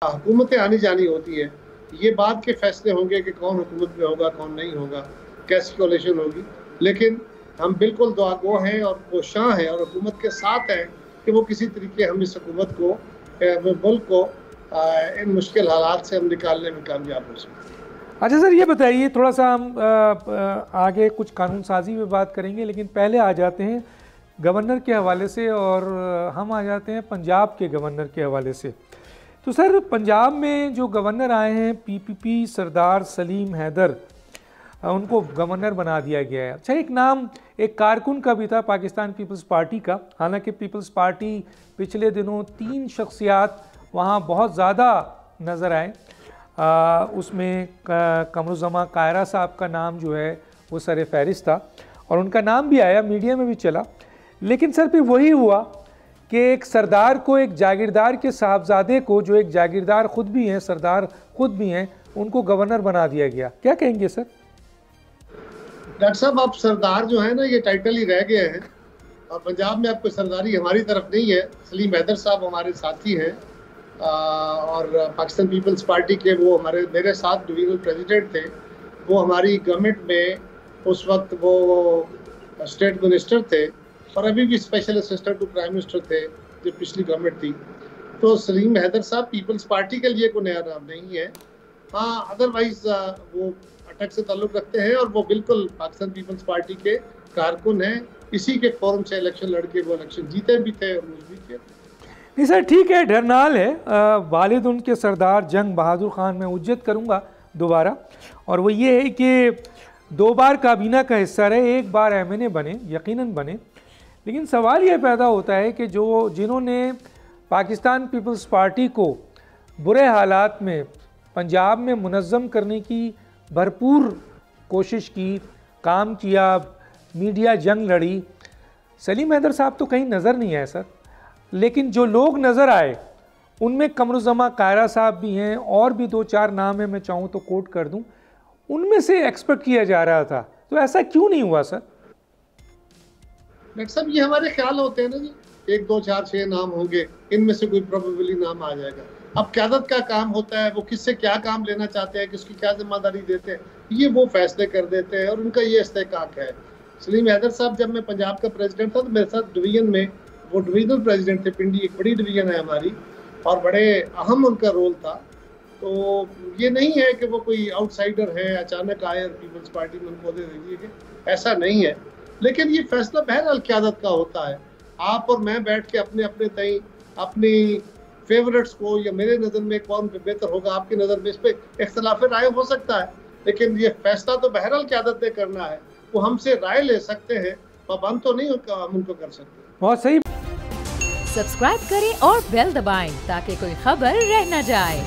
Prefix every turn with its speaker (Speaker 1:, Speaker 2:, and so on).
Speaker 1: हुकूमतें आनी जानी होती है, ये बात के फैसले होंगे कि कौन हुकूमत में होगा, कौन नहीं होगा, कैसी कोalition होगी। लेकिन हम बिल्कुल दुआगो हैं और कोशां हैं और हुकूमत के साथ हैं कि वो किसी तरीके हम इस हुकूमत को, मुल्क को इन मुश्किल हालात से हम निकालने में कामयाब हो सकें।
Speaker 2: अच्छा सर, ये बताइए, थोड़ा सा हम आगे कुछ कानून साजी में बात करेंगे, लेकिन पहले आ जाते हैं गवर्नर के हवाले से, और हम आ जाते हैं पंजाब के गवर्नर के हवाले से। तो सर, पंजाब में जो गवर्नर आए हैं पीपीपी सरदार सलीम हैदर, उनको गवर्नर बना दिया गया है। अच्छा, एक नाम एक कारकुन का भी था पाकिस्तान पीपल्स पार्टी का, हालांकि पीपल्स पार्टी पिछले दिनों 3 शख्सियात वहाँ बहुत ज़्यादा नज़र आए। उसमें कमरुज़्ज़मा कायरा साहब का नाम जो है वो सर फहरिस्त था, और उनका नाम भी आया, मीडिया में भी चला। लेकिन सर फिर वही हुआ कि एक सरदार को, एक जागीरदार के साहबजादे को, जो एक जागीरदार ख़ुद भी हैं, सरदार ख़ुद भी हैं, उनको गवर्नर बना दिया गया। क्या कहेंगे सर?
Speaker 1: डॉक्टर साहब, आप सरदार जो है ना, ये टाइटल ही रह गए हैं, और पंजाब में आपको सरदारी हमारी तरफ नहीं है। सलीम हैदर साहब हमारे साथी हैं, और पाकिस्तान पीपल्स पार्टी के वो मेरे साथ डिवीजनल प्रेसिडेंट थे। वो हमारी गवर्नमेंट में उस वक्त वो स्टेट मिनिस्टर थे, और अभी भी special assistant to prime minister थे जो पिछली गवर्नमेंट थी। तो सलीम हैदर साहब पीपल्स पार्टी के लिए कोई नया नाम नहीं है। हाँ, अदरवाइज वो अटक से ताल्लुक़ रखते हैं, और वो बिल्कुल पाकिस्तान पीपल्स पार्टी के कारकुन हैं। इसी के फोरम से इलेक्शन लड़के वो इलेक्शन जीते भी थे और लूज भी किए।
Speaker 2: नहीं सर, ठीक है, डरनाल है। वालिद उनके सरदार जंग बहादुर ख़ान, मैं उज्जत करूँगा दोबारा, और वो ये है कि 2 बार काबीना का हिस्सा रहे, 1 बार MNA बने, यकीनन बने। लेकिन सवाल ये पैदा होता है कि जिन्होंने पाकिस्तान पीपल्स पार्टी को बुरे हालात में पंजाब में मुनज़्ज़म करने की भरपूर कोशिश की, काम किया, मीडिया जंग लड़ी, सलीम हैदर साहब तो कहीं नज़र नहीं आए सर। लेकिन जो लोग नज़र आए उनमें कमरुज़्ज़मा कायरा साहब भी हैं, और भी 2-4 नाम हैं, मैं चाहूँ तो कोट कर दूँ, उनमें से एक्सपेक्ट किया जा रहा था। तो ऐसा क्यों नहीं हुआ सर?
Speaker 1: डॉक्टर साहब, ये हमारे ख्याल होते हैं ना जी, 1, 2, 4, 6 नाम होंगे, इनमें से कोई प्रोबेबली नाम आ जाएगा। अब क़यादत का काम होता है, वो किससे क्या काम लेना चाहते हैं, किसकी क्या जिम्मेदारी देते हैं, ये वो फैसले कर देते हैं, और उनका ये इस्तेहकाक है। सलीम हैदर साहब, जब मैं पंजाब का प्रेसिडेंट था तो मेरे साथ डिवीजन में वो डिवीजनल प्रेसिडेंट थे। पिंडी एक बड़ी डिवीजन है हमारी, और बड़े अहम उनका रोल था। तो ये नहीं है कि वो कोई आउटसाइडर है, अचानक आए और पीपल्स पार्टी में उनको दे दीजिए, ऐसा नहीं है। लेकिन ये फैसला बहरहाल क़यादत का होता है। आप और मैं बैठ के अपने अपने तय अपनी फेवरेट्स को, या मेरे नज़र में कौन बेहतर होगा, आपकी नज़र में, इस पर इख्तलाफ राय हो सकता है, लेकिन ये फैसला तो बहरहाल क़यादत ने करना है। वो हमसे राय ले सकते हैं, पाबंद तो नहीं हम उनको कर सकते।
Speaker 2: बहुत सही।
Speaker 3: सब्सक्राइब करें और बेल दबाएं ताकि कोई खबर रह न जाए।